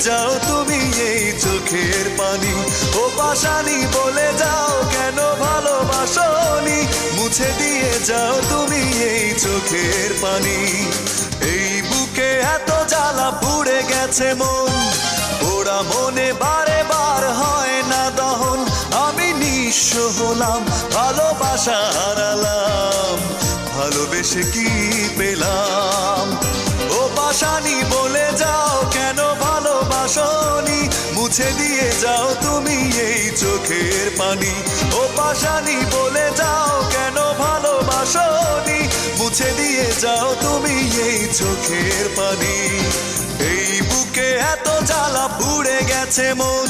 যাও তুমি এই চোখের পানি। ও পাশানি বলে যাও কেন ভালোবাসনি, মুছে দিয়ে যাও তুমি এই চোখের পানি। এই বুকে এত জ্বালা পুড়ে গেছে মন, ওরা মনে বারে বার হয় না দহন। আমি নিঃস্ব হলাম, ভালোবাসা হারালাম, ভালোবেসে কি পেলাম। ও পাশানি বলে যাও কেন ভালোবাসনি, মুছে দিয়ে যাও তুমি এই চোখের পানি। ও পাশানি বলে যাও কেন ভালোবাসনি, মুছে দিয়ে যাও তুমি এই চোখের পানি। এই বুকে এত জ্বালা পুড়ে গেছে মন।